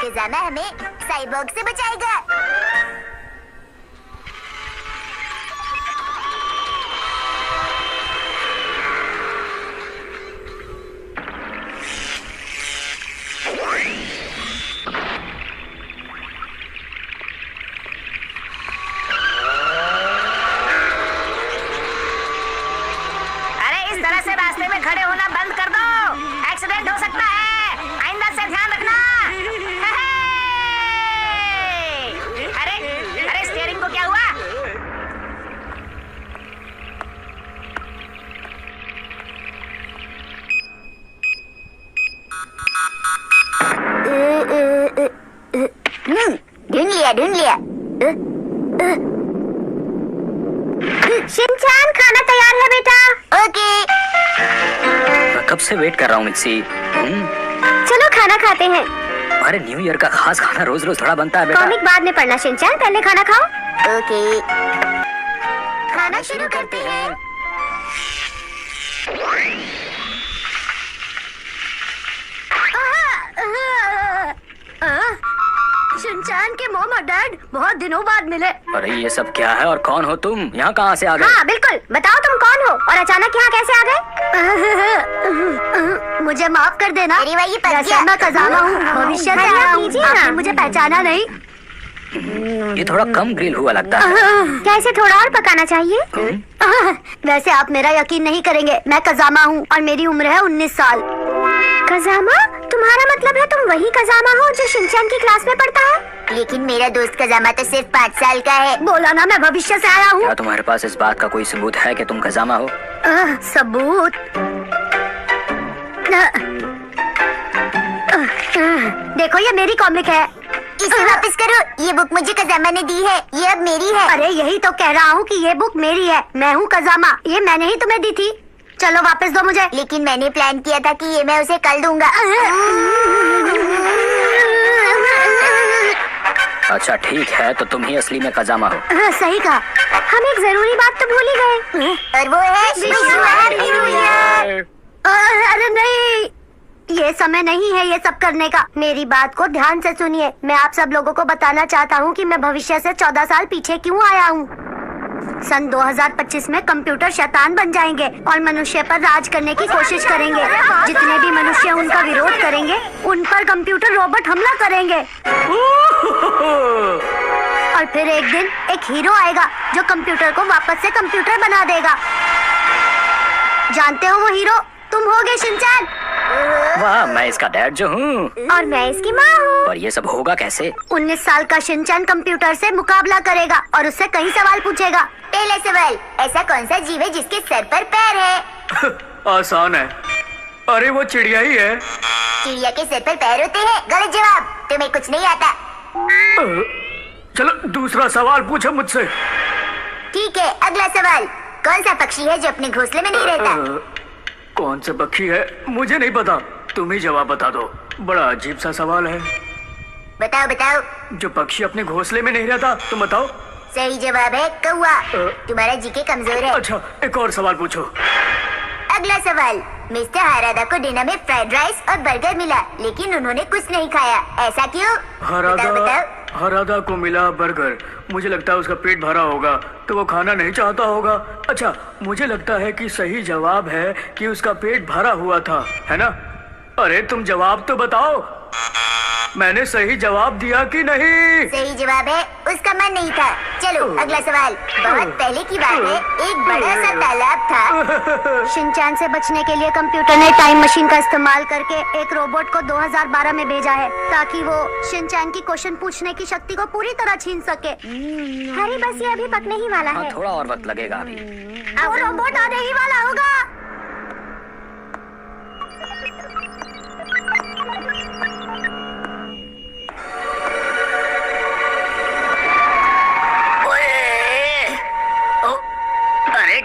Kazama हमें cyborg से बचाएगा। से रास्ते में खड़े होना बंद कर दो, एक्सीडेंट हो सकता है, आइंदा से ध्यान रखना। अरे अरे स्टीयरिंग को क्या हुआ? ढूंढ लिया। शिनचैन, खाना तैयार है बेटा। ओके। मैं कब से वेट कर रहा हूँ मिक्सी। चलो खाना खाते हैं। अरे न्यू ईयर का खास खाना रोज रोज थोड़ा बनता है बेटा। कॉमिक बाद में पढ़ना शिनचैन, पहले खाना खाओ। ओके, खाना शुरू करते हैं। शिनचैन के मॉम और डैड बहुत दिनों बाद मिले। अरे ये सब क्या है और कौन हो तुम? यहाँ कहाँ से आ गए? हाँ बिल्कुल, बताओ तुम कौन हो और अचानक यहाँ कैसे आ गए? मुझे माफ कर देना, अरे भाई, ये पक वैसे गया। मैं कज़ामा हूँ, भविष्य से आया हूँ। आपने मुझे पहचाना नहीं। ये थोड़ा कम ग्रिल हुआ लगता है। क्या इसे थोड़ा और पकाना चाहिए? वैसे आप मेरा यकीन नहीं करेंगे, मैं कज़ामा हूँ और मेरी उम्र है 19 साल। कज़ामा? तुम्हारा मतलब है तुम वही कज़ामा हो जो शिनचैन की क्लास में पढ़ता है? लेकिन मेरा दोस्त कज़ामा तो सिर्फ 5 साल का है। बोला ना, मैं भविष्य से आया हूँ। क्या तुम्हारे पास इस बात का कोई सबूत है कि तुम कज़ामा हो? सबूत? देखो ये मेरी कॉमिक है। इसे वापस करो, ये बुक मुझे कज़ामा ने दी है, ये अब मेरी है। अरे यही तो कह रहा हूँ कि ये बुक मेरी है, मैं हूँ कज़ामा, ये मैंने ही तुम्हें दी थी। चलो वापस दो मुझे। लेकिन मैंने प्लान किया था कि ये मैं उसे कल दूंगा। अच्छा ठीक है, तो तुम ही असली में कज़ामा हो। सही कहा। हम एक जरूरी बात तो भूल ही गए। और वो है हैप्पी न्यू ईयर। अरे नहीं, ये समय नहीं है ये सब करने का। मेरी बात को ध्यान से सुनिए। मैं आप सब लोगों को बताना चाहता हूँ कि मैं भविष्य से 14 साल पीछे क्यों आया हूँ। सन 2025 में कंप्यूटर शैतान बन जाएंगे और मनुष्य पर राज करने की कोशिश करेंगे। जितने भी मनुष्य उनका विरोध करेंगे, उन पर कंप्यूटर रोबोट हमला करेंगे। और फिर एक दिन एक हीरो आएगा जो कंप्यूटर को वापस से कंप्यूटर बना देगा। जानते हो वो हीरो तुम होगे शिनचैन। वाह, मैं इसका डैड जो हूँ और मैं इसकी माँ हूँ। पर ये सब होगा कैसे? 19 साल का शिनचैन कंप्यूटर से मुकाबला करेगा और उससे कई सवाल पूछेगा। पहला सवाल, ऐसा कौन सा जीव है जिसके सर पर पैर है? आसान है, अरे वो चिड़िया ही है। चिड़िया के सर पर पैर होते हैं? गलत जवाब, तुम्हें कुछ नहीं आता। चलो दूसरा सवाल पूछो मुझसे। ठीक है, अगला सवाल, कौन सा पक्षी है जो अपने घोंसले में नहीं रहता? कौन सा पक्षी है मुझे नहीं पता, तुम ही जवाब बता दो। बड़ा अजीब सा सवाल है। बताओ बताओ। जो पक्षी अपने घोंसले में नहीं रहता, तुम बताओ। सही जवाब है कौवा। तुम्हारा जीके कमजोर है। अच्छा एक और सवाल पूछो। अगला सवाल, मिस्टर हारादा को डिनर में फ्राइड राइस और बर्गर मिला, लेकिन उन्होंने कुछ नहीं खाया, ऐसा क्यों? बताओ बताओ। हरादा को मिला बर्गर, मुझे लगता है उसका पेट भरा होगा तो वो खाना नहीं चाहता होगा। अच्छा, मुझे लगता है कि सही जवाब है कि उसका पेट भरा हुआ था, है ना? अरे तुम जवाब तो बताओ, मैंने सही जवाब दिया कि नहीं? सही जवाब है उसका मन नहीं था। चलो अगला सवाल, बहुत पहले की बात है, एक बड़ा सा तालाब था। शिनचैन से बचने के लिए कंप्यूटर ने टाइम मशीन का इस्तेमाल करके एक रोबोट को 2012 में भेजा है ताकि वो शिनचैन की क्वेश्चन पूछने की शक्ति को पूरी तरह छीन सके। हरी बस ये अभी पकने ही वाला हाँ, है। थोड़ा और वक्त लगेगा अभी। वो रोबोट आने ही वाला होगा।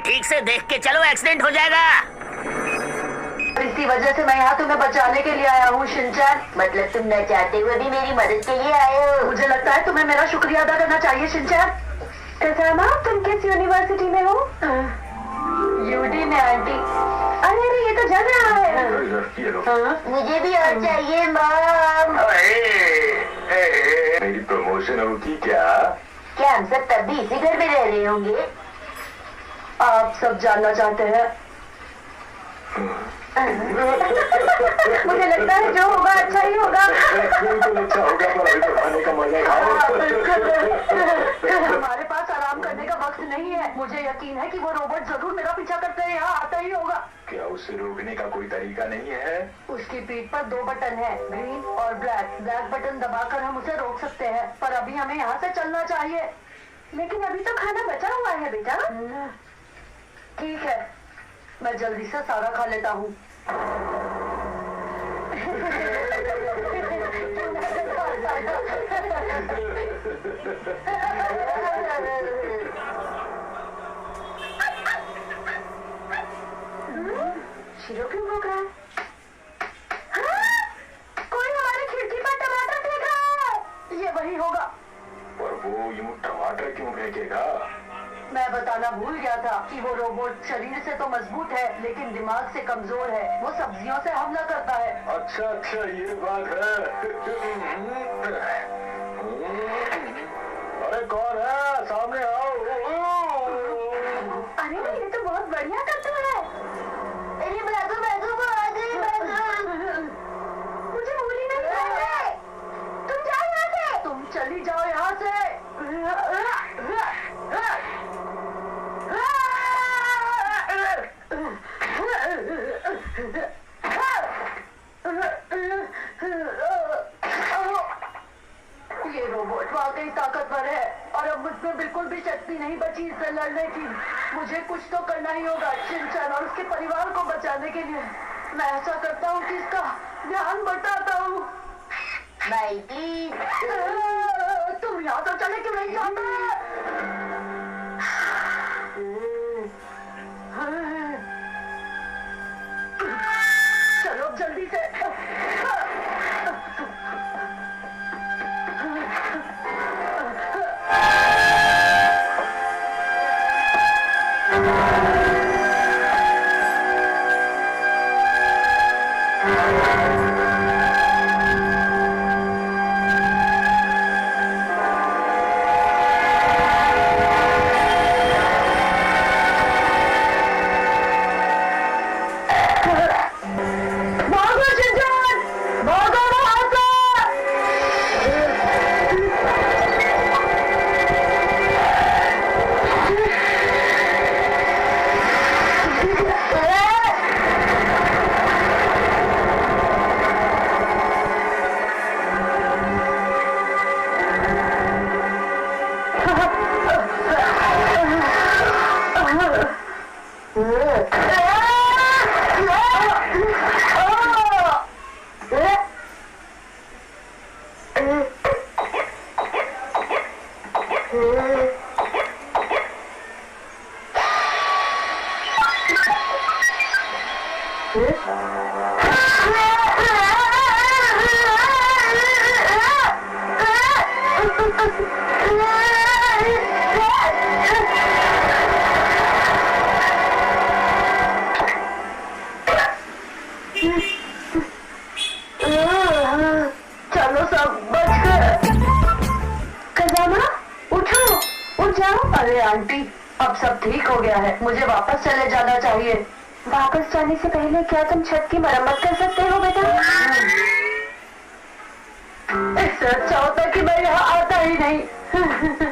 ठीक से देख के चलो, एक्सीडेंट हो जाएगा। इसी वजह से मैं यहाँ तुम्हें बचाने के लिए आया हूँ शिनचैन। मतलब तुम न चाहते हुए भी मेरी मदद के लिए आए हो? मुझे लगता है तुम्हें मेरा शुक्रिया अदा करना चाहिए शिनचैन। कज़ामा, तुम किस यूनिवर्सिटी में हो? यूडी में आंटी। अरे अरे ये तो जल रहा है। मुझे भी और चाहिए मॉम। सुनोगी क्या? क्या हम सब तब भी इसी घर में रह रहे होंगे? आप सब जानना चाहते हैं? मुझे लगता है जो होगा अच्छा ही होगा। बिल्कुल अच्छा होगा, पर अभी तो खाने का मजा खाओ। हमारे पास आराम करने का वक्त नहीं है। मुझे यकीन है कि वो रोबोट जरूर मेरा पीछा करते हैं, यहाँ आता ही होगा। क्या उसे रोकने का कोई तरीका नहीं है? उसकी पीठ पर 2 बटन है, ग्रीन और ब्लैक। ब्लैक बटन दबाकर हम उसे रोक सकते हैं, पर अभी हमें यहाँ से चलना चाहिए। लेकिन अभी तो खाना बचा हुआ है बेटा। ठीक है, मैं जल्दी से सारा खा लेता हूँ। शिरो क्यों भौंक रहा है? कोई हमारी खिड़की पर टमाटर फेंक रहा है। ये वही होगा। पर वो यूं टमाटर क्यों फेंकेगा? मैं बताना भूल गया था कि वो रोबोट शरीर से तो मजबूत है, लेकिन दिमाग से कमजोर है। वो सब्जियों से हमला करता है। अच्छा अच्छा, ये बात है। अरे कौन है? सामने आओ। अरे ये तो बहुत बढ़िया करता है। अरे भागो भागो, वो आ गई, भागो। मुझे भूली नहीं है। तुम जाओ यहाँ से। तुम चली जाओ यहाँ से। ये रोबोट वाकई ताकतवर है और अब मुझमें बिल्कुल भी शक्ति नहीं बची इससे लड़ने की। मुझे कुछ तो करना ही होगा शिनचैन और उसके परिवार को बचाने के लिए। मैं ऐसा करता हूँ कि इसका ध्यान बटाता हूँ। माइटी, तुम यहाँ तो चले क्यों नहीं जाते? चलो जल्दी से। चलो सब बच गए। खजाना उठो, उठ जाओ। अरे आंटी, अब सब ठीक हो गया है, मुझे वापस चले जाना चाहिए। वापस जाने से पहले क्या तुम छत की मरम्मत कर सकते हो बेटा? इससे अच्छा होता कि मैं यहाँ आता ही नहीं।